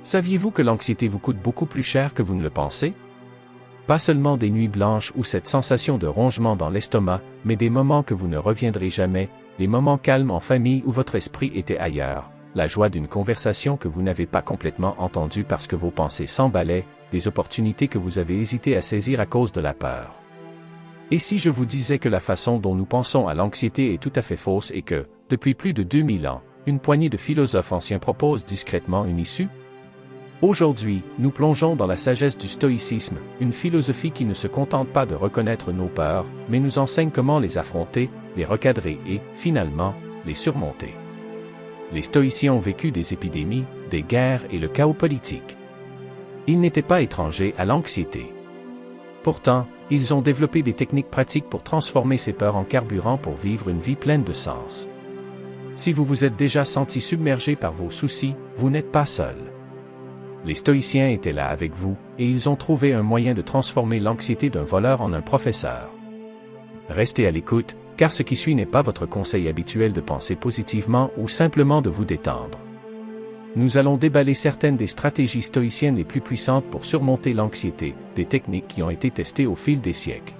Saviez-vous que l'anxiété vous coûte beaucoup plus cher que vous ne le pensez? Pas seulement des nuits blanches ou cette sensation de rongement dans l'estomac, mais des moments que vous ne reviendrez jamais, les moments calmes en famille où votre esprit était ailleurs, la joie d'une conversation que vous n'avez pas complètement entendue parce que vos pensées s'emballaient, les opportunités que vous avez hésité à saisir à cause de la peur. Et si je vous disais que la façon dont nous pensons à l'anxiété est tout à fait fausse et que, depuis plus de 2000 ans, une poignée de philosophes anciens proposent discrètement une issue? Aujourd'hui, nous plongeons dans la sagesse du stoïcisme, une philosophie qui ne se contente pas de reconnaître nos peurs, mais nous enseigne comment les affronter, les recadrer et, finalement, les surmonter. Les stoïciens ont vécu des épidémies, des guerres et le chaos politique. Ils n'étaient pas étrangers à l'anxiété. Pourtant, ils ont développé des techniques pratiques pour transformer ces peurs en carburant pour vivre une vie pleine de sens. Si vous vous êtes déjà senti submergé par vos soucis, vous n'êtes pas seul. Les stoïciens étaient là avec vous, et ils ont trouvé un moyen de transformer l'anxiété d'un voleur en un professeur. Restez à l'écoute, car ce qui suit n'est pas votre conseil habituel de penser positivement ou simplement de vous détendre. Nous allons déballer certaines des stratégies stoïciennes les plus puissantes pour surmonter l'anxiété, des techniques qui ont été testées au fil des siècles.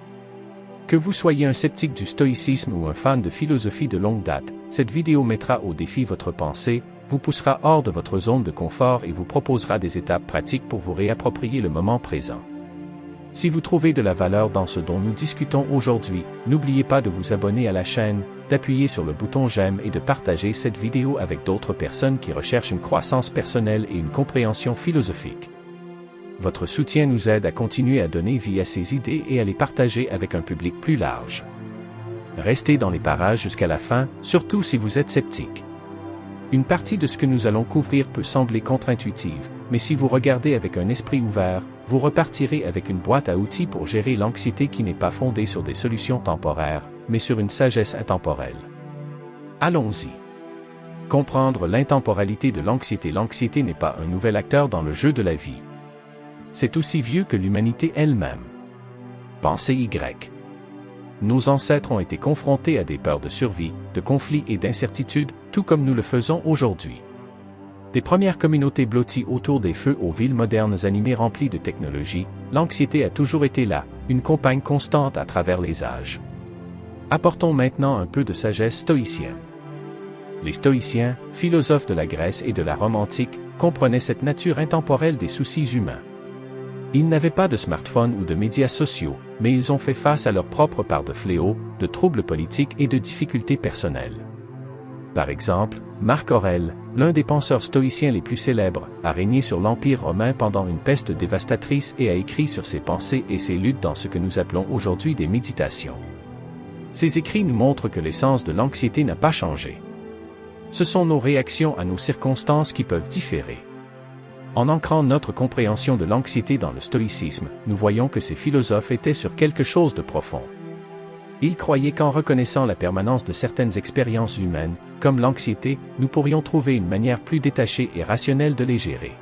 Que vous soyez un sceptique du stoïcisme ou un fan de philosophie de longue date, cette vidéo mettra au défi votre pensée, vous poussera hors de votre zone de confort et vous proposera des étapes pratiques pour vous réapproprier le moment présent. Si vous trouvez de la valeur dans ce dont nous discutons aujourd'hui, n'oubliez pas de vous abonner à la chaîne, d'appuyer sur le bouton j'aime et de partager cette vidéo avec d'autres personnes qui recherchent une croissance personnelle et une compréhension philosophique. Votre soutien nous aide à continuer à donner vie à ces idées et à les partager avec un public plus large. Restez dans les parages jusqu'à la fin, surtout si vous êtes sceptique. Une partie de ce que nous allons couvrir peut sembler contre-intuitive, mais si vous regardez avec un esprit ouvert, vous repartirez avec une boîte à outils pour gérer l'anxiété qui n'est pas fondée sur des solutions temporaires, mais sur une sagesse intemporelle. Allons-y. Comprendre l'intemporalité de l'anxiété. L'anxiété n'est pas un nouvel acteur dans le jeu de la vie. C'est aussi vieux que l'humanité elle-même. Pensez Y. Nos ancêtres ont été confrontés à des peurs de survie, de conflits et d'incertitudes, tout comme nous le faisons aujourd'hui. Des premières communautés blotties autour des feux aux villes modernes animées remplies de technologie, l'anxiété a toujours été là, une compagne constante à travers les âges. Apportons maintenant un peu de sagesse stoïcienne. Les stoïciens, philosophes de la Grèce et de la Rome antique, comprenaient cette nature intemporelle des soucis humains. Ils n'avaient pas de smartphone ou de médias sociaux, mais ils ont fait face à leur propre part de fléaux, de troubles politiques et de difficultés personnelles. Par exemple, Marc Aurèle, l'un des penseurs stoïciens les plus célèbres, a régné sur l'Empire romain pendant une peste dévastatrice et a écrit sur ses pensées et ses luttes dans ce que nous appelons aujourd'hui des méditations. Ces écrits nous montrent que l'essence de l'anxiété n'a pas changé. Ce sont nos réactions à nos circonstances qui peuvent différer. En ancrant notre compréhension de l'anxiété dans le stoïcisme, nous voyons que ces philosophes étaient sur quelque chose de profond. Ils croyaient qu'en reconnaissant la permanence de certaines expériences humaines, comme l'anxiété, nous pourrions trouver une manière plus détachée et rationnelle de les gérer.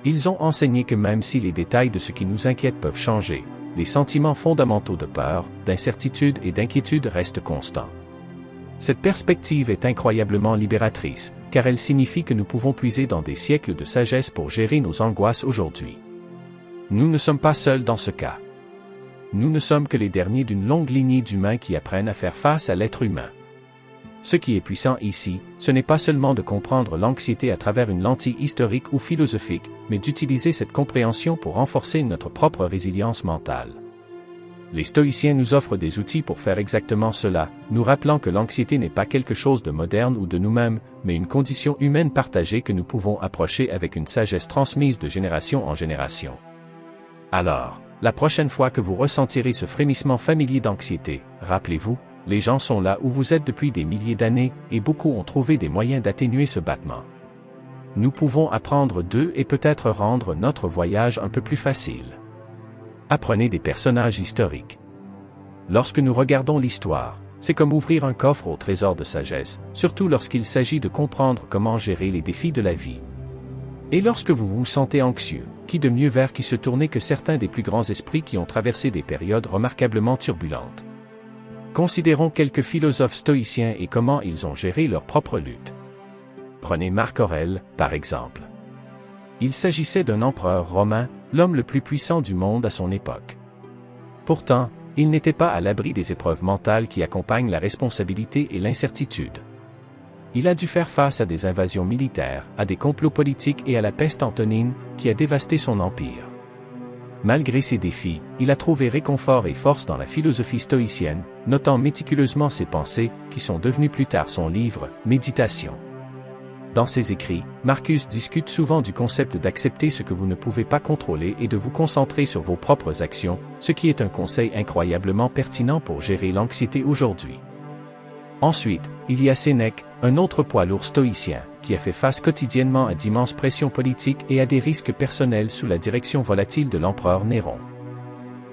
Ils ont enseigné que même si les détails de ce qui nous inquiète peuvent changer, les sentiments fondamentaux de peur, d'incertitude et d'inquiétude restent constants. Cette perspective est incroyablement libératrice, car elle signifie que nous pouvons puiser dans des siècles de sagesse pour gérer nos angoisses aujourd'hui. Nous ne sommes pas seuls dans ce cas. Nous ne sommes que les derniers d'une longue lignée d'humains qui apprennent à faire face à l'être humain. Ce qui est puissant ici, ce n'est pas seulement de comprendre l'anxiété à travers une lentille historique ou philosophique, mais d'utiliser cette compréhension pour renforcer notre propre résilience mentale. Les stoïciens nous offrent des outils pour faire exactement cela, nous rappelant que l'anxiété n'est pas quelque chose de moderne ou de nous-mêmes, mais une condition humaine partagée que nous pouvons approcher avec une sagesse transmise de génération en génération. Alors, la prochaine fois que vous ressentirez ce frémissement familier d'anxiété, rappelez-vous, les gens sont là où vous êtes depuis des milliers d'années, et beaucoup ont trouvé des moyens d'atténuer ce battement. Nous pouvons apprendre d'eux et peut-être rendre notre voyage un peu plus facile. Apprenez des personnages historiques. Lorsque nous regardons l'histoire, c'est comme ouvrir un coffre au trésor de sagesse, surtout lorsqu'il s'agit de comprendre comment gérer les défis de la vie. Et lorsque vous vous sentez anxieux, qui de mieux vers qui se tourner que certains des plus grands esprits qui ont traversé des périodes remarquablement turbulentes. Considérons quelques philosophes stoïciens et comment ils ont géré leur propre lutte. Prenez Marc Aurèle, par exemple. Il s'agissait d'un empereur romain, l'homme le plus puissant du monde à son époque. Pourtant, il n'était pas à l'abri des épreuves mentales qui accompagnent la responsabilité et l'incertitude. Il a dû faire face à des invasions militaires, à des complots politiques et à la peste antonine qui a dévasté son empire. Malgré ces défis, il a trouvé réconfort et force dans la philosophie stoïcienne, notant méticuleusement ses pensées, qui sont devenues plus tard son livre, Méditation. Dans ses écrits, Marcus discute souvent du concept d'accepter ce que vous ne pouvez pas contrôler et de vous concentrer sur vos propres actions, ce qui est un conseil incroyablement pertinent pour gérer l'anxiété aujourd'hui. Ensuite, il y a Sénèque, un autre poids lourd stoïcien, qui a fait face quotidiennement à d'immenses pressions politiques et à des risques personnels sous la direction volatile de l'empereur Néron.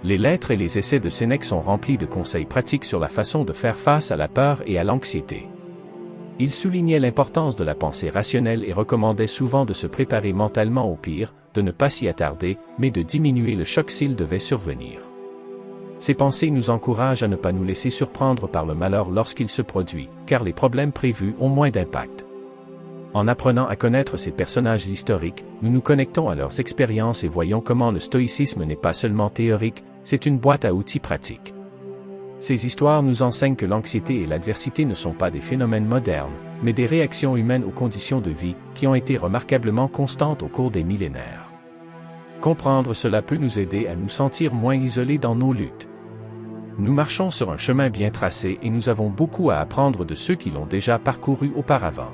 Les lettres et les essais de Sénèque sont remplis de conseils pratiques sur la façon de faire face à la peur et à l'anxiété. Il soulignait l'importance de la pensée rationnelle et recommandait souvent de se préparer mentalement au pire, de ne pas s'y attarder, mais de diminuer le choc s'il devait survenir. Ces pensées nous encouragent à ne pas nous laisser surprendre par le malheur lorsqu'il se produit, car les problèmes prévus ont moins d'impact. En apprenant à connaître ces personnages historiques, nous nous connectons à leurs expériences et voyons comment le stoïcisme n'est pas seulement théorique, c'est une boîte à outils pratique. Ces histoires nous enseignent que l'anxiété et l'adversité ne sont pas des phénomènes modernes, mais des réactions humaines aux conditions de vie qui ont été remarquablement constantes au cours des millénaires. Comprendre cela peut nous aider à nous sentir moins isolés dans nos luttes. Nous marchons sur un chemin bien tracé et nous avons beaucoup à apprendre de ceux qui l'ont déjà parcouru auparavant.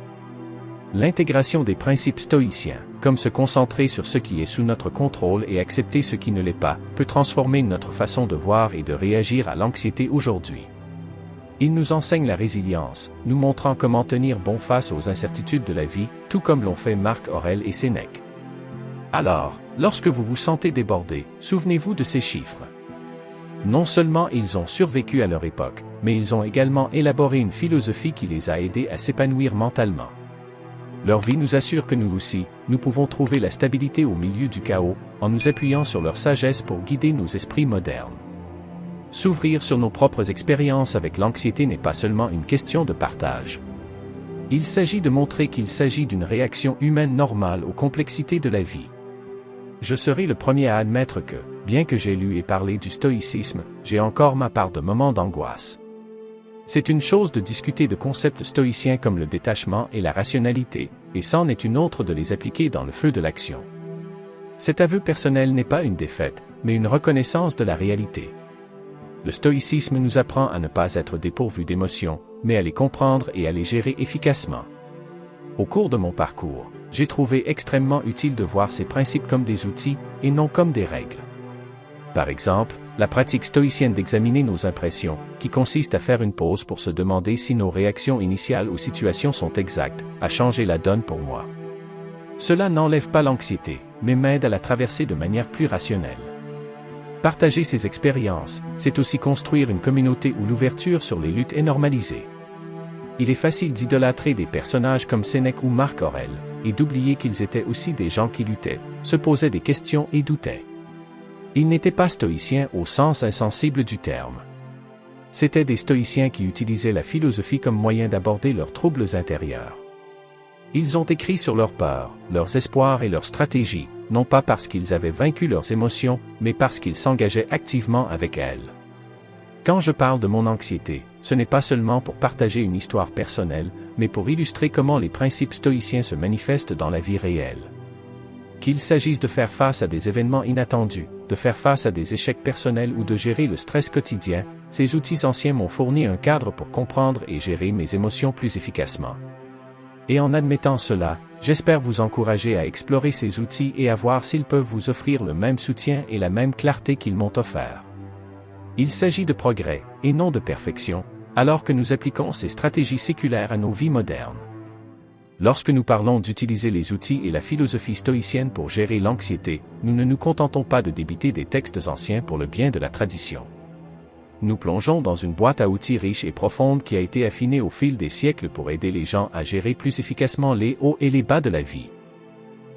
L'intégration des principes stoïciens, comme se concentrer sur ce qui est sous notre contrôle et accepter ce qui ne l'est pas, peut transformer notre façon de voir et de réagir à l'anxiété aujourd'hui. Il nous enseigne la résilience, nous montrant comment tenir bon face aux incertitudes de la vie, tout comme l'ont fait Marc Aurèle et Sénèque. Alors, lorsque vous vous sentez débordé, souvenez-vous de ces chiffres. Non seulement ils ont survécu à leur époque, mais ils ont également élaboré une philosophie qui les a aidés à s'épanouir mentalement. Leur vie nous assure que nous aussi, nous pouvons trouver la stabilité au milieu du chaos, en nous appuyant sur leur sagesse pour guider nos esprits modernes. S'ouvrir sur nos propres expériences avec l'anxiété n'est pas seulement une question de partage. Il s'agit de montrer qu'il s'agit d'une réaction humaine normale aux complexités de la vie. Je serai le premier à admettre que, bien que j'ai lu et parlé du stoïcisme, j'ai encore ma part de moments d'angoisse. C'est une chose de discuter de concepts stoïciens comme le détachement et la rationalité, et c'en est une autre de les appliquer dans le feu de l'action. Cet aveu personnel n'est pas une défaite, mais une reconnaissance de la réalité. Le stoïcisme nous apprend à ne pas être dépourvu d'émotions, mais à les comprendre et à les gérer efficacement. Au cours de mon parcours, j'ai trouvé extrêmement utile de voir ces principes comme des outils, et non comme des règles. Par exemple, la pratique stoïcienne d'examiner nos impressions, qui consiste à faire une pause pour se demander si nos réactions initiales aux situations sont exactes, a changé la donne pour moi. Cela n'enlève pas l'anxiété, mais m'aide à la traverser de manière plus rationnelle. Partager ces expériences, c'est aussi construire une communauté où l'ouverture sur les luttes est normalisée. Il est facile d'idolâtrer des personnages comme Sénèque ou Marc Aurèle, et d'oublier qu'ils étaient aussi des gens qui luttaient, se posaient des questions et doutaient. Ils n'étaient pas stoïciens au sens insensible du terme. C'étaient des stoïciens qui utilisaient la philosophie comme moyen d'aborder leurs troubles intérieurs. Ils ont écrit sur leurs peurs, leurs espoirs et leurs stratégies, non pas parce qu'ils avaient vaincu leurs émotions, mais parce qu'ils s'engageaient activement avec elles. Quand je parle de mon anxiété, ce n'est pas seulement pour partager une histoire personnelle, mais pour illustrer comment les principes stoïciens se manifestent dans la vie réelle. Qu'il s'agisse de faire face à des événements inattendus, de faire face à des échecs personnels ou de gérer le stress quotidien, ces outils anciens m'ont fourni un cadre pour comprendre et gérer mes émotions plus efficacement. Et en admettant cela, j'espère vous encourager à explorer ces outils et à voir s'ils peuvent vous offrir le même soutien et la même clarté qu'ils m'ont offert. Il s'agit de progrès, et non de perfection, alors que nous appliquons ces stratégies séculaires à nos vies modernes. Lorsque nous parlons d'utiliser les outils et la philosophie stoïcienne pour gérer l'anxiété, nous ne nous contentons pas de débiter des textes anciens pour le bien de la tradition. Nous plongeons dans une boîte à outils riche et profonde qui a été affinée au fil des siècles pour aider les gens à gérer plus efficacement les hauts et les bas de la vie.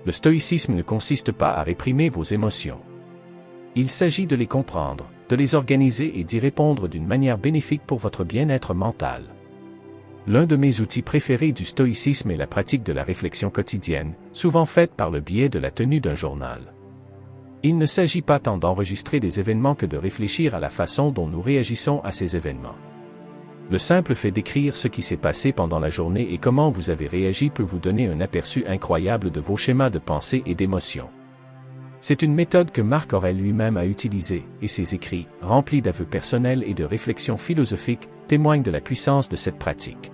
Le stoïcisme ne consiste pas à réprimer vos émotions. Il s'agit de les comprendre, de les organiser et d'y répondre d'une manière bénéfique pour votre bien-être mental. L'un de mes outils préférés du stoïcisme est la pratique de la réflexion quotidienne, souvent faite par le biais de la tenue d'un journal. Il ne s'agit pas tant d'enregistrer des événements que de réfléchir à la façon dont nous réagissons à ces événements. Le simple fait d'écrire ce qui s'est passé pendant la journée et comment vous avez réagi peut vous donner un aperçu incroyable de vos schémas de pensée et d'émotion. C'est une méthode que Marc Aurèle lui-même a utilisée, et ses écrits, remplis d'aveux personnels et de réflexions philosophiques, témoignent de la puissance de cette pratique.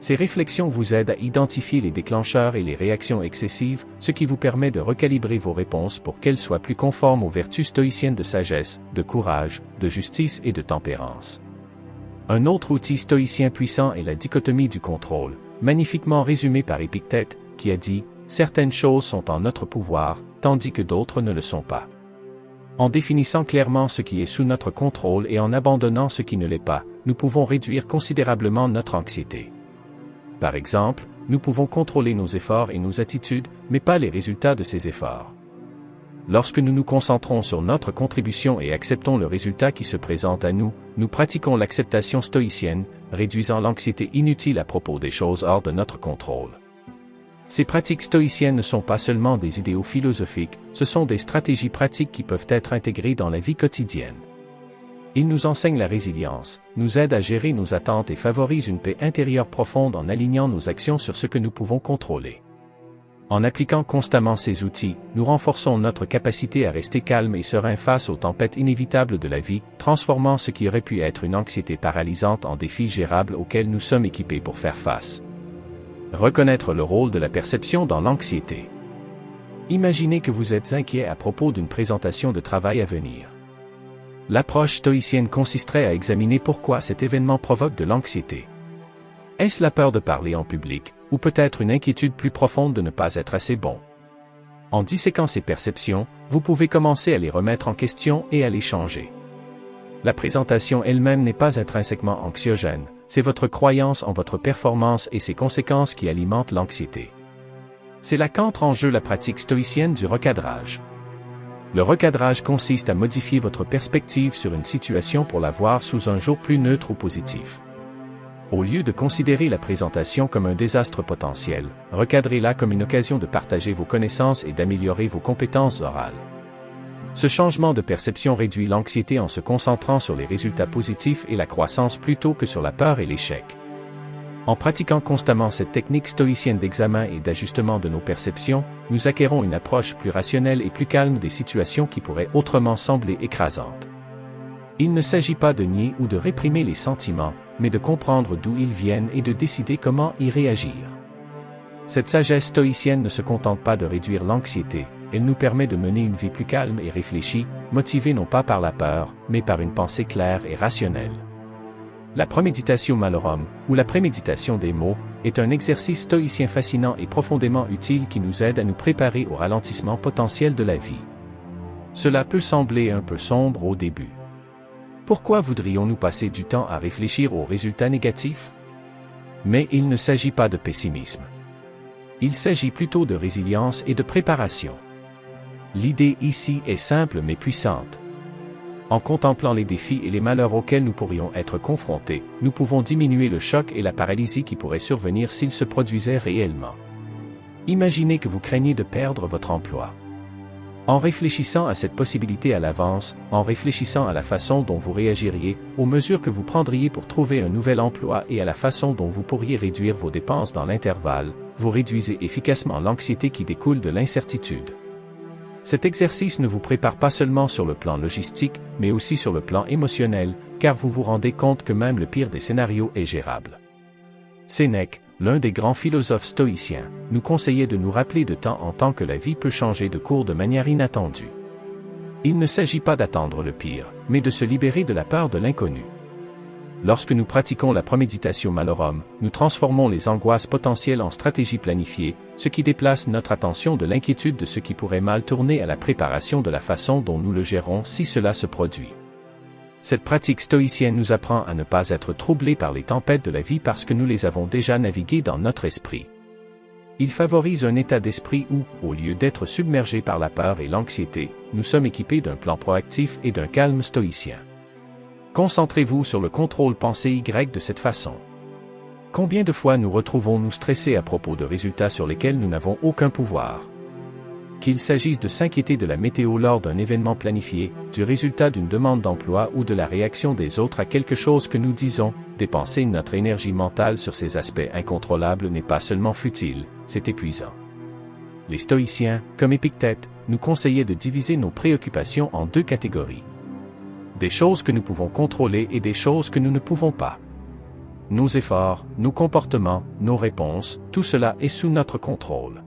Ces réflexions vous aident à identifier les déclencheurs et les réactions excessives, ce qui vous permet de recalibrer vos réponses pour qu'elles soient plus conformes aux vertus stoïciennes de sagesse, de courage, de justice et de tempérance. Un autre outil stoïcien puissant est la dichotomie du contrôle, magnifiquement résumée par Épictète, qui a dit « Certaines choses sont en notre pouvoir, tandis que d'autres ne le sont pas. » En définissant clairement ce qui est sous notre contrôle et en abandonnant ce qui ne l'est pas, nous pouvons réduire considérablement notre anxiété. Par exemple, nous pouvons contrôler nos efforts et nos attitudes, mais pas les résultats de ces efforts. Lorsque nous nous concentrons sur notre contribution et acceptons le résultat qui se présente à nous, nous pratiquons l'acceptation stoïcienne, réduisant l'anxiété inutile à propos des choses hors de notre contrôle. Ces pratiques stoïciennes ne sont pas seulement des idéaux philosophiques, ce sont des stratégies pratiques qui peuvent être intégrées dans la vie quotidienne. Ils nous enseignent la résilience, nous aident à gérer nos attentes et favorisent une paix intérieure profonde en alignant nos actions sur ce que nous pouvons contrôler. En appliquant constamment ces outils, nous renforçons notre capacité à rester calme et serein face aux tempêtes inévitables de la vie, transformant ce qui aurait pu être une anxiété paralysante en défis gérables auxquels nous sommes équipés pour faire face. Reconnaître le rôle de la perception dans l'anxiété. Imaginez que vous êtes inquiet à propos d'une présentation de travail à venir. L'approche stoïcienne consisterait à examiner pourquoi cet événement provoque de l'anxiété. Est-ce la peur de parler en public, ou peut-être une inquiétude plus profonde de ne pas être assez bon? En disséquant ces perceptions, vous pouvez commencer à les remettre en question et à les changer. La présentation elle-même n'est pas intrinsèquement anxiogène, c'est votre croyance en votre performance et ses conséquences qui alimentent l'anxiété. C'est là qu'entre en jeu la pratique stoïcienne du recadrage. Le recadrage consiste à modifier votre perspective sur une situation pour la voir sous un jour plus neutre ou positif. Au lieu de considérer la présentation comme un désastre potentiel, recadrez-la comme une occasion de partager vos connaissances et d'améliorer vos compétences orales. Ce changement de perception réduit l'anxiété en se concentrant sur les résultats positifs et la croissance plutôt que sur la peur et l'échec. En pratiquant constamment cette technique stoïcienne d'examen et d'ajustement de nos perceptions, nous acquérons une approche plus rationnelle et plus calme des situations qui pourraient autrement sembler écrasantes. Il ne s'agit pas de nier ou de réprimer les sentiments, mais de comprendre d'où ils viennent et de décider comment y réagir. Cette sagesse stoïcienne ne se contente pas de réduire l'anxiété, elle nous permet de mener une vie plus calme et réfléchie, motivée non pas par la peur, mais par une pensée claire et rationnelle. La Premeditatio Malorum, ou la préméditation des mots, est un exercice stoïcien fascinant et profondément utile qui nous aide à nous préparer au ralentissement potentiel de la vie. Cela peut sembler un peu sombre au début. Pourquoi voudrions-nous passer du temps à réfléchir aux résultats négatifs? Mais il ne s'agit pas de pessimisme. Il s'agit plutôt de résilience et de préparation. L'idée ici est simple mais puissante. En contemplant les défis et les malheurs auxquels nous pourrions être confrontés, nous pouvons diminuer le choc et la paralysie qui pourraient survenir s'ils se produisaient réellement. Imaginez que vous craignez de perdre votre emploi. En réfléchissant à cette possibilité à l'avance, en réfléchissant à la façon dont vous réagiriez, aux mesures que vous prendriez pour trouver un nouvel emploi et à la façon dont vous pourriez réduire vos dépenses dans l'intervalle, vous réduisez efficacement l'anxiété qui découle de l'incertitude. Cet exercice ne vous prépare pas seulement sur le plan logistique, mais aussi sur le plan émotionnel, car vous vous rendez compte que même le pire des scénarios est gérable. Sénèque, l'un des grands philosophes stoïciens, nous conseillait de nous rappeler de temps en temps que la vie peut changer de cours de manière inattendue. Il ne s'agit pas d'attendre le pire, mais de se libérer de la peur de l'inconnu. Lorsque nous pratiquons la Premeditatio Malorum, nous transformons les angoisses potentielles en stratégies planifiées, ce qui déplace notre attention de l'inquiétude de ce qui pourrait mal tourner à la préparation de la façon dont nous le gérons si cela se produit. Cette pratique stoïcienne nous apprend à ne pas être troublés par les tempêtes de la vie parce que nous les avons déjà naviguées dans notre esprit. Il favorise un état d'esprit où, au lieu d'être submergés par la peur et l'anxiété, nous sommes équipés d'un plan proactif et d'un calme stoïcien. Concentrez-vous sur le contrôle pensée Y de cette façon. Combien de fois nous retrouvons-nous stressés à propos de résultats sur lesquels nous n'avons aucun pouvoir? Qu'il s'agisse de s'inquiéter de la météo lors d'un événement planifié, du résultat d'une demande d'emploi ou de la réaction des autres à quelque chose que nous disons, dépenser notre énergie mentale sur ces aspects incontrôlables n'est pas seulement futile, c'est épuisant. Les stoïciens, comme Épictète, nous conseillaient de diviser nos préoccupations en deux catégories. Des choses que nous pouvons contrôler et des choses que nous ne pouvons pas. Nos efforts, nos comportements, nos réponses, tout cela est sous notre contrôle.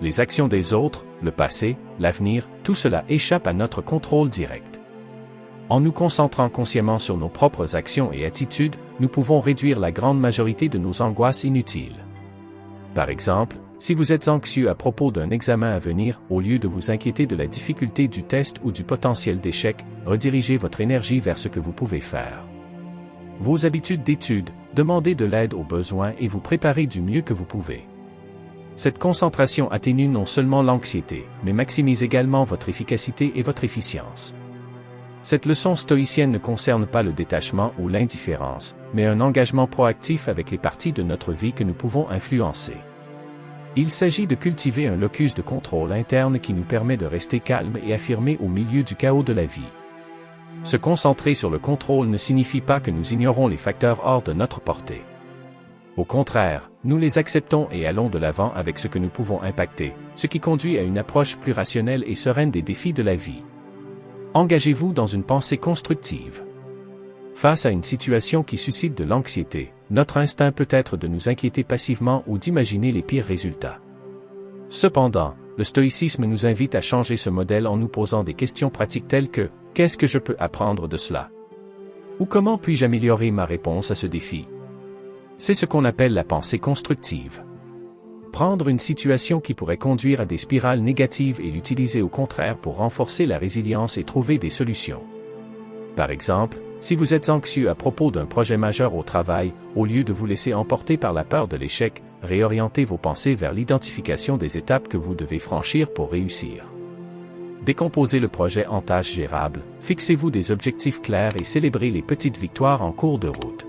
Les actions des autres, le passé, l'avenir, tout cela échappe à notre contrôle direct. En nous concentrant consciemment sur nos propres actions et attitudes, nous pouvons réduire la grande majorité de nos angoisses inutiles. Par exemple, si vous êtes anxieux à propos d'un examen à venir, au lieu de vous inquiéter de la difficulté du test ou du potentiel d'échec, redirigez votre énergie vers ce que vous pouvez faire. Vos habitudes d'étude, demandez de l'aide aux besoins et vous préparez du mieux que vous pouvez. Cette concentration atténue non seulement l'anxiété, mais maximise également votre efficacité et votre efficience. Cette leçon stoïcienne ne concerne pas le détachement ou l'indifférence, mais un engagement proactif avec les parties de notre vie que nous pouvons influencer. Il s'agit de cultiver un locus de contrôle interne qui nous permet de rester calme et affirmé au milieu du chaos de la vie. Se concentrer sur le contrôle ne signifie pas que nous ignorons les facteurs hors de notre portée. Au contraire, nous les acceptons et allons de l'avant avec ce que nous pouvons impacter, ce qui conduit à une approche plus rationnelle et sereine des défis de la vie. Engagez-vous dans une pensée constructive. Face à une situation qui suscite de l'anxiété, notre instinct peut être de nous inquiéter passivement ou d'imaginer les pires résultats. Cependant, le stoïcisme nous invite à changer ce modèle en nous posant des questions pratiques telles que « Qu'est-ce que je peux apprendre de cela ?» ou « Comment puis-je améliorer ma réponse à ce défi ?» C'est ce qu'on appelle la pensée constructive. Prendre une situation qui pourrait conduire à des spirales négatives et l'utiliser au contraire pour renforcer la résilience et trouver des solutions. Par exemple, si vous êtes anxieux à propos d'un projet majeur au travail, au lieu de vous laisser emporter par la peur de l'échec, réorientez vos pensées vers l'identification des étapes que vous devez franchir pour réussir. Décomposez le projet en tâches gérables, fixez-vous des objectifs clairs et célébrez les petites victoires en cours de route.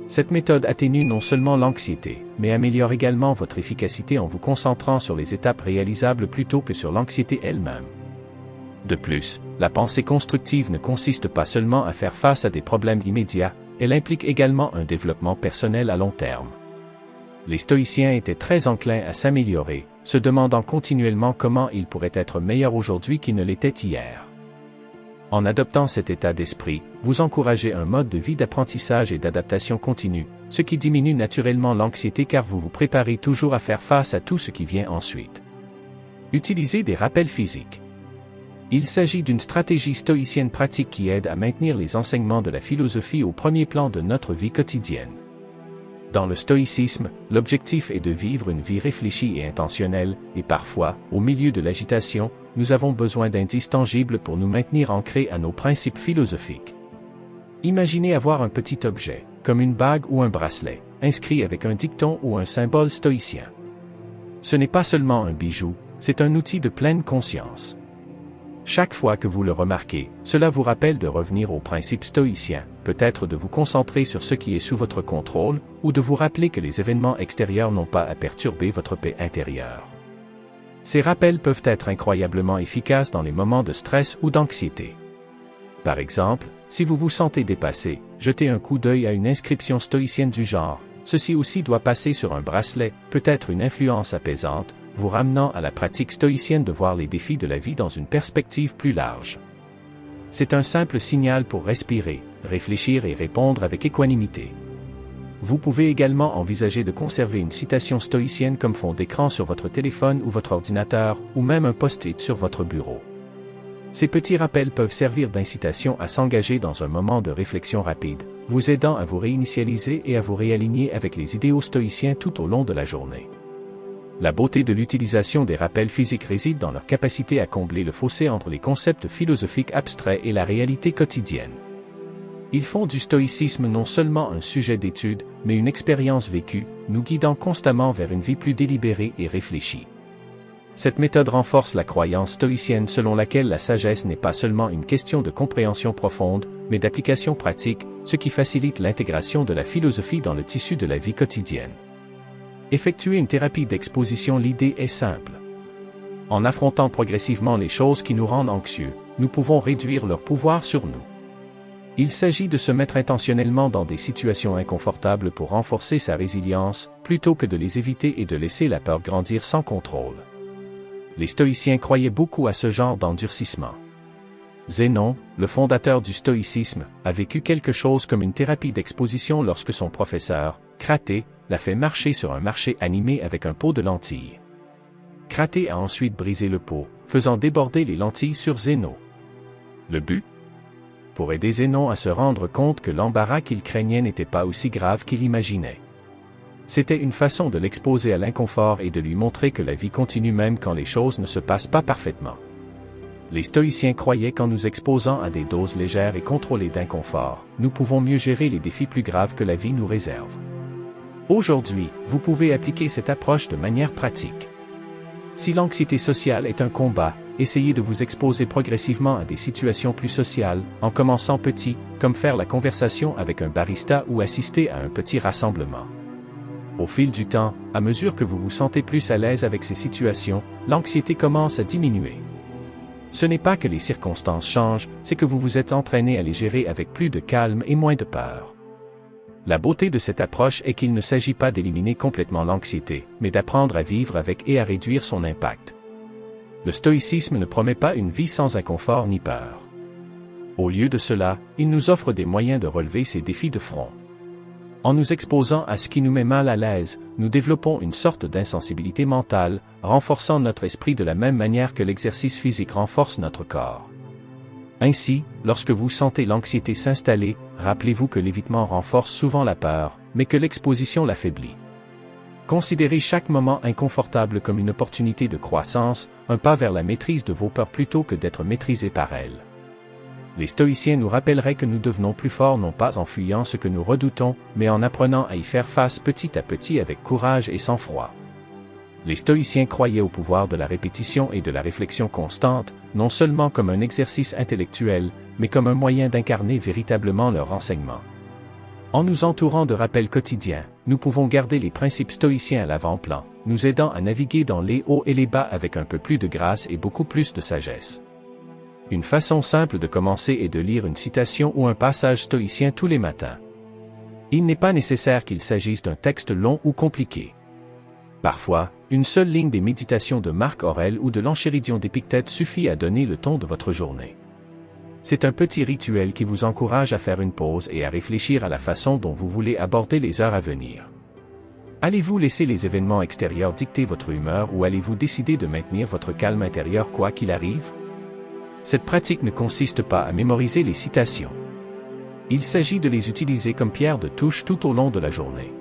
Cette méthode atténue non seulement l'anxiété, mais améliore également votre efficacité en vous concentrant sur les étapes réalisables plutôt que sur l'anxiété elle-même. De plus, la pensée constructive ne consiste pas seulement à faire face à des problèmes immédiats, elle implique également un développement personnel à long terme. Les stoïciens étaient très enclins à s'améliorer, se demandant continuellement comment ils pourraient être meilleurs aujourd'hui qu'ils ne l'étaient hier. En adoptant cet état d'esprit, vous encouragez un mode de vie d'apprentissage et d'adaptation continue, ce qui diminue naturellement l'anxiété car vous vous préparez toujours à faire face à tout ce qui vient ensuite. Utilisez des rappels physiques. Il s'agit d'une stratégie stoïcienne pratique qui aide à maintenir les enseignements de la philosophie au premier plan de notre vie quotidienne. Dans le stoïcisme, l'objectif est de vivre une vie réfléchie et intentionnelle, et parfois, au milieu de l'agitation, nous avons besoin d'indices tangibles pour nous maintenir ancrés à nos principes philosophiques. Imaginez avoir un petit objet, comme une bague ou un bracelet, inscrit avec un dicton ou un symbole stoïcien. Ce n'est pas seulement un bijou, c'est un outil de pleine conscience. Chaque fois que vous le remarquez, cela vous rappelle de revenir aux principes stoïciens, peut-être de vous concentrer sur ce qui est sous votre contrôle, ou de vous rappeler que les événements extérieurs n'ont pas à perturber votre paix intérieure. Ces rappels peuvent être incroyablement efficaces dans les moments de stress ou d'anxiété. Par exemple, si vous vous sentez dépassé, jetez un coup d'œil à une inscription stoïcienne du genre « Ceci aussi doit passer sur un bracelet », peut-être une influence apaisante, vous ramenant à la pratique stoïcienne de voir les défis de la vie dans une perspective plus large. C'est un simple signal pour respirer, réfléchir et répondre avec équanimité. Vous pouvez également envisager de conserver une citation stoïcienne comme fond d'écran sur votre téléphone ou votre ordinateur, ou même un post-it sur votre bureau. Ces petits rappels peuvent servir d'incitation à s'engager dans un moment de réflexion rapide, vous aidant à vous réinitialiser et à vous réaligner avec les idéaux stoïciens tout au long de la journée. La beauté de l'utilisation des rappels physiques réside dans leur capacité à combler le fossé entre les concepts philosophiques abstraits et la réalité quotidienne. Ils font du stoïcisme non seulement un sujet d'étude, mais une expérience vécue, nous guidant constamment vers une vie plus délibérée et réfléchie. Cette méthode renforce la croyance stoïcienne selon laquelle la sagesse n'est pas seulement une question de compréhension profonde, mais d'application pratique, ce qui facilite l'intégration de la philosophie dans le tissu de la vie quotidienne. Effectuer une thérapie d'exposition. L'idée est simple. En affrontant progressivement les choses qui nous rendent anxieux, nous pouvons réduire leur pouvoir sur nous. Il s'agit de se mettre intentionnellement dans des situations inconfortables pour renforcer sa résilience, plutôt que de les éviter et de laisser la peur grandir sans contrôle. Les stoïciens croyaient beaucoup à ce genre d'endurcissement. Zénon, le fondateur du stoïcisme, a vécu quelque chose comme une thérapie d'exposition lorsque son professeur, Cratée, l'a fait marcher sur un marché animé avec un pot de lentilles. Cratée a ensuite brisé le pot, faisant déborder les lentilles sur Zénon. Le but? Pour aider Zénon à se rendre compte que l'embarras qu'il craignait n'était pas aussi grave qu'il imaginait. C'était une façon de l'exposer à l'inconfort et de lui montrer que la vie continue même quand les choses ne se passent pas parfaitement. Les stoïciens croyaient qu'en nous exposant à des doses légères et contrôlées d'inconfort, nous pouvons mieux gérer les défis plus graves que la vie nous réserve. Aujourd'hui, vous pouvez appliquer cette approche de manière pratique. Si l'anxiété sociale est un combat, essayez de vous exposer progressivement à des situations plus sociales, en commençant petit, comme faire la conversation avec un barista ou assister à un petit rassemblement. Au fil du temps, à mesure que vous vous sentez plus à l'aise avec ces situations, l'anxiété commence à diminuer. Ce n'est pas que les circonstances changent, c'est que vous vous êtes entraîné à les gérer avec plus de calme et moins de peur. La beauté de cette approche est qu'il ne s'agit pas d'éliminer complètement l'anxiété, mais d'apprendre à vivre avec et à réduire son impact. Le stoïcisme ne promet pas une vie sans inconfort ni peur. Au lieu de cela, il nous offre des moyens de relever ces défis de front. En nous exposant à ce qui nous met mal à l'aise, nous développons une sorte d'insensibilité mentale, renforçant notre esprit de la même manière que l'exercice physique renforce notre corps. Ainsi, lorsque vous sentez l'anxiété s'installer, rappelez-vous que l'évitement renforce souvent la peur, mais que l'exposition l'affaiblit. Considérez chaque moment inconfortable comme une opportunité de croissance, un pas vers la maîtrise de vos peurs plutôt que d'être maîtrisés par elles. Les stoïciens nous rappelleraient que nous devenons plus forts non pas en fuyant ce que nous redoutons, mais en apprenant à y faire face petit à petit avec courage et sang-froid. Les stoïciens croyaient au pouvoir de la répétition et de la réflexion constante, non seulement comme un exercice intellectuel, mais comme un moyen d'incarner véritablement leur enseignement. En nous entourant de rappels quotidiens, nous pouvons garder les principes stoïciens à l'avant-plan, nous aidant à naviguer dans les hauts et les bas avec un peu plus de grâce et beaucoup plus de sagesse. Une façon simple de commencer est de lire une citation ou un passage stoïcien tous les matins. Il n'est pas nécessaire qu'il s'agisse d'un texte long ou compliqué. Parfois, une seule ligne des méditations de Marc Aurèle ou de l'Enchéridion d'Épictète suffit à donner le ton de votre journée. C'est un petit rituel qui vous encourage à faire une pause et à réfléchir à la façon dont vous voulez aborder les heures à venir. Allez-vous laisser les événements extérieurs dicter votre humeur ou allez-vous décider de maintenir votre calme intérieur quoi qu'il arrive? Cette pratique ne consiste pas à mémoriser les citations. Il s'agit de les utiliser comme pierre de touche tout au long de la journée.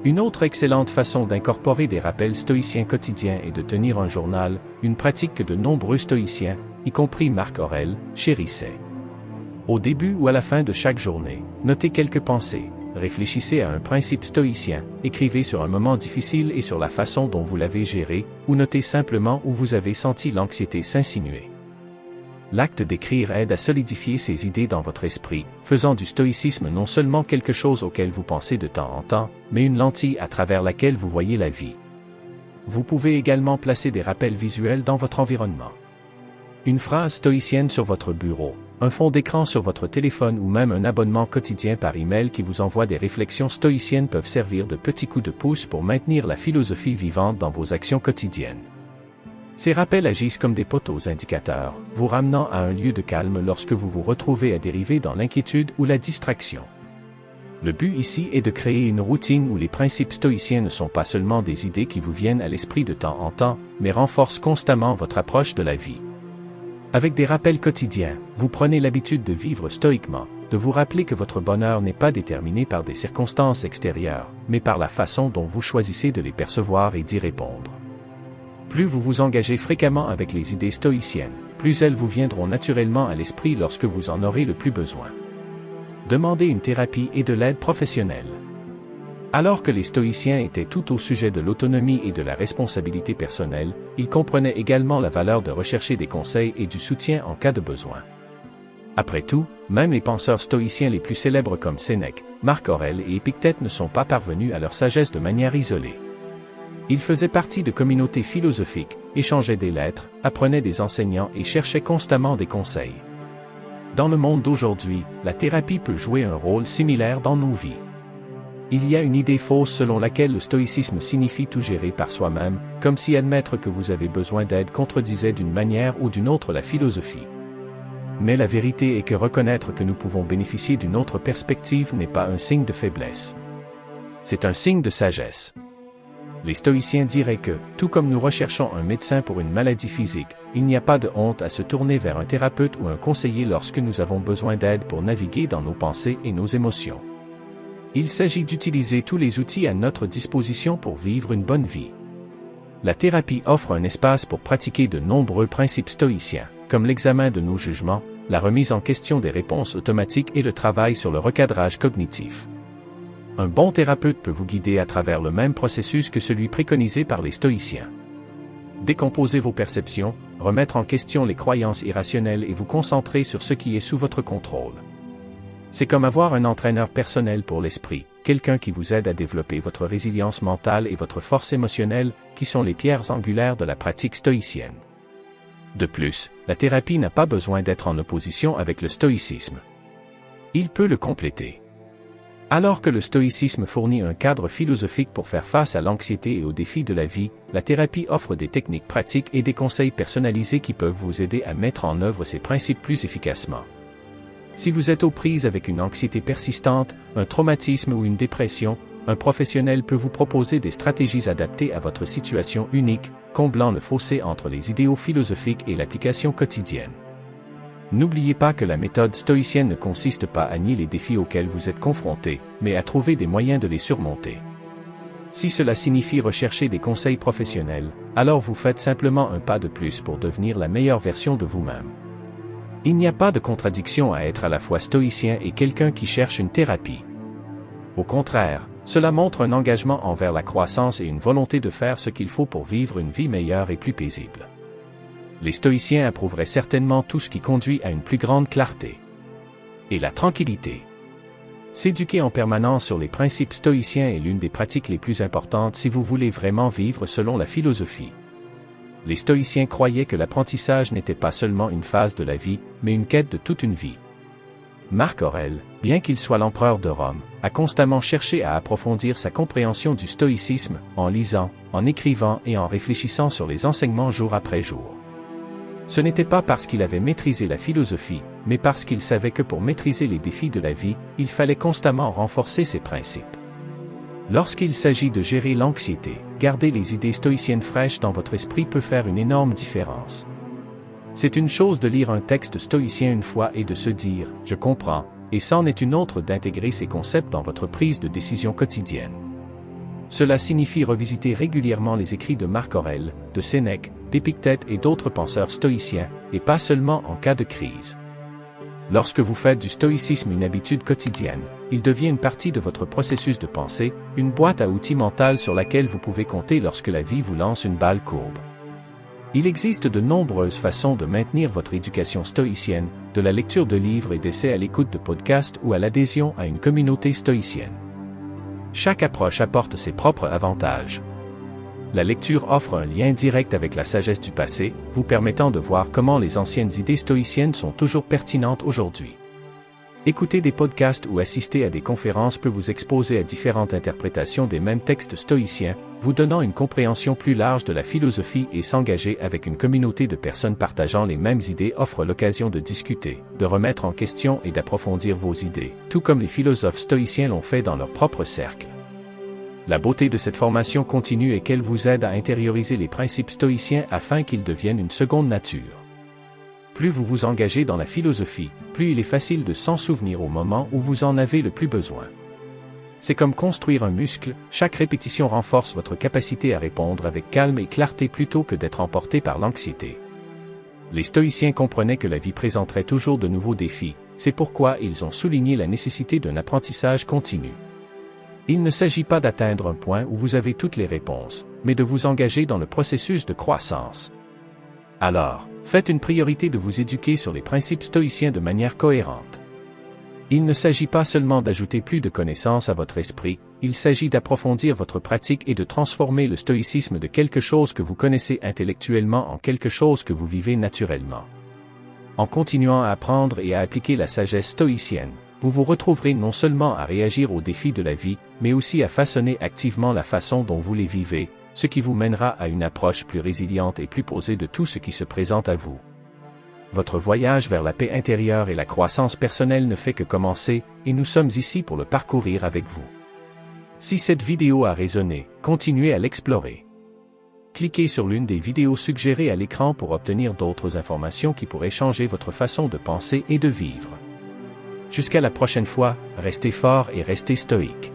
Une autre excellente façon d'incorporer des rappels stoïciens quotidiens est de tenir un journal, une pratique que de nombreux stoïciens, y compris Marc Aurèle, chérissaient. Au début ou à la fin de chaque journée, notez quelques pensées, réfléchissez à un principe stoïcien, écrivez sur un moment difficile et sur la façon dont vous l'avez géré, ou notez simplement où vous avez senti l'anxiété s'insinuer. L'acte d'écrire aide à solidifier ces idées dans votre esprit, faisant du stoïcisme non seulement quelque chose auquel vous pensez de temps en temps, mais une lentille à travers laquelle vous voyez la vie. Vous pouvez également placer des rappels visuels dans votre environnement. Une phrase stoïcienne sur votre bureau, un fond d'écran sur votre téléphone ou même un abonnement quotidien par email qui vous envoie des réflexions stoïciennes peuvent servir de petits coups de pouce pour maintenir la philosophie vivante dans vos actions quotidiennes. Ces rappels agissent comme des poteaux indicateurs, vous ramenant à un lieu de calme lorsque vous vous retrouvez à dériver dans l'inquiétude ou la distraction. Le but ici est de créer une routine où les principes stoïciens ne sont pas seulement des idées qui vous viennent à l'esprit de temps en temps, mais renforcent constamment votre approche de la vie. Avec des rappels quotidiens, vous prenez l'habitude de vivre stoïquement, de vous rappeler que votre bonheur n'est pas déterminé par des circonstances extérieures, mais par la façon dont vous choisissez de les percevoir et d'y répondre. Plus vous vous engagez fréquemment avec les idées stoïciennes, plus elles vous viendront naturellement à l'esprit lorsque vous en aurez le plus besoin. Demandez une thérapie et de l'aide professionnelle. Alors que les stoïciens étaient tout au sujet de l'autonomie et de la responsabilité personnelle, ils comprenaient également la valeur de rechercher des conseils et du soutien en cas de besoin. Après tout, même les penseurs stoïciens les plus célèbres comme Sénèque, Marc Aurèle et Épictète ne sont pas parvenus à leur sagesse de manière isolée. Ils faisaient partie de communautés philosophiques, échangeaient des lettres, apprenaient des enseignants et cherchaient constamment des conseils. Dans le monde d'aujourd'hui, la thérapie peut jouer un rôle similaire dans nos vies. Il y a une idée fausse selon laquelle le stoïcisme signifie tout gérer par soi-même, comme si admettre que vous avez besoin d'aide contredisait d'une manière ou d'une autre la philosophie. Mais la vérité est que reconnaître que nous pouvons bénéficier d'une autre perspective n'est pas un signe de faiblesse. C'est un signe de sagesse. Les stoïciens diraient que, tout comme nous recherchons un médecin pour une maladie physique, il n'y a pas de honte à se tourner vers un thérapeute ou un conseiller lorsque nous avons besoin d'aide pour naviguer dans nos pensées et nos émotions. Il s'agit d'utiliser tous les outils à notre disposition pour vivre une bonne vie. La thérapie offre un espace pour pratiquer de nombreux principes stoïciens, comme l'examen de nos jugements, la remise en question des réponses automatiques et le travail sur le recadrage cognitif. Un bon thérapeute peut vous guider à travers le même processus que celui préconisé par les stoïciens. Décomposer vos perceptions, remettre en question les croyances irrationnelles et vous concentrer sur ce qui est sous votre contrôle. C'est comme avoir un entraîneur personnel pour l'esprit, quelqu'un qui vous aide à développer votre résilience mentale et votre force émotionnelle, qui sont les pierres angulaires de la pratique stoïcienne. De plus, la thérapie n'a pas besoin d'être en opposition avec le stoïcisme. Il peut le compléter. Alors que le stoïcisme fournit un cadre philosophique pour faire face à l'anxiété et aux défis de la vie, la thérapie offre des techniques pratiques et des conseils personnalisés qui peuvent vous aider à mettre en œuvre ces principes plus efficacement. Si vous êtes aux prises avec une anxiété persistante, un traumatisme ou une dépression, un professionnel peut vous proposer des stratégies adaptées à votre situation unique, comblant le fossé entre les idéaux philosophiques et l'application quotidienne. N'oubliez pas que la méthode stoïcienne ne consiste pas à nier les défis auxquels vous êtes confrontés, mais à trouver des moyens de les surmonter. Si cela signifie rechercher des conseils professionnels, alors vous faites simplement un pas de plus pour devenir la meilleure version de vous-même. Il n'y a pas de contradiction à être à la fois stoïcien et quelqu'un qui cherche une thérapie. Au contraire, cela montre un engagement envers la croissance et une volonté de faire ce qu'il faut pour vivre une vie meilleure et plus paisible. Les stoïciens approuveraient certainement tout ce qui conduit à une plus grande clarté et la tranquillité. S'éduquer en permanence sur les principes stoïciens est l'une des pratiques les plus importantes si vous voulez vraiment vivre selon la philosophie. Les stoïciens croyaient que l'apprentissage n'était pas seulement une phase de la vie, mais une quête de toute une vie. Marc Aurèle, bien qu'il soit l'empereur de Rome, a constamment cherché à approfondir sa compréhension du stoïcisme, en lisant, en écrivant et en réfléchissant sur les enseignements jour après jour. Ce n'était pas parce qu'il avait maîtrisé la philosophie, mais parce qu'il savait que pour maîtriser les défis de la vie, il fallait constamment renforcer ses principes. Lorsqu'il s'agit de gérer l'anxiété, garder les idées stoïciennes fraîches dans votre esprit peut faire une énorme différence. C'est une chose de lire un texte stoïcien une fois et de se dire « je comprends », et c'en est une autre d'intégrer ces concepts dans votre prise de décision quotidienne. Cela signifie revisiter régulièrement les écrits de Marc Aurèle, de Sénèque, d'Épictète et d'autres penseurs stoïciens, et pas seulement en cas de crise. Lorsque vous faites du stoïcisme une habitude quotidienne, il devient une partie de votre processus de pensée, une boîte à outils mentale sur laquelle vous pouvez compter lorsque la vie vous lance une balle courbe. Il existe de nombreuses façons de maintenir votre éducation stoïcienne, de la lecture de livres et d'essais à l'écoute de podcasts ou à l'adhésion à une communauté stoïcienne. Chaque approche apporte ses propres avantages. La lecture offre un lien direct avec la sagesse du passé, vous permettant de voir comment les anciennes idées stoïciennes sont toujours pertinentes aujourd'hui. Écouter des podcasts ou assister à des conférences peut vous exposer à différentes interprétations des mêmes textes stoïciens, vous donnant une compréhension plus large de la philosophie et s'engager avec une communauté de personnes partageant les mêmes idées offre l'occasion de discuter, de remettre en question et d'approfondir vos idées, tout comme les philosophes stoïciens l'ont fait dans leur propre cercle. La beauté de cette formation continue est qu'elle vous aide à intérioriser les principes stoïciens afin qu'ils deviennent une seconde nature. Plus vous vous engagez dans la philosophie, plus il est facile de s'en souvenir au moment où vous en avez le plus besoin. C'est comme construire un muscle, chaque répétition renforce votre capacité à répondre avec calme et clarté plutôt que d'être emporté par l'anxiété. Les stoïciens comprenaient que la vie présenterait toujours de nouveaux défis, c'est pourquoi ils ont souligné la nécessité d'un apprentissage continu. Il ne s'agit pas d'atteindre un point où vous avez toutes les réponses, mais de vous engager dans le processus de croissance. Alors, faites une priorité de vous éduquer sur les principes stoïciens de manière cohérente. Il ne s'agit pas seulement d'ajouter plus de connaissances à votre esprit, il s'agit d'approfondir votre pratique et de transformer le stoïcisme de quelque chose que vous connaissez intellectuellement en quelque chose que vous vivez naturellement. En continuant à apprendre et à appliquer la sagesse stoïcienne, vous vous retrouverez non seulement à réagir aux défis de la vie, mais aussi à façonner activement la façon dont vous les vivez, ce qui vous mènera à une approche plus résiliente et plus posée de tout ce qui se présente à vous. Votre voyage vers la paix intérieure et la croissance personnelle ne fait que commencer, et nous sommes ici pour le parcourir avec vous. Si cette vidéo a résonné, continuez à l'explorer. Cliquez sur l'une des vidéos suggérées à l'écran pour obtenir d'autres informations qui pourraient changer votre façon de penser et de vivre. Jusqu'à la prochaine fois, restez fort et restez stoïque.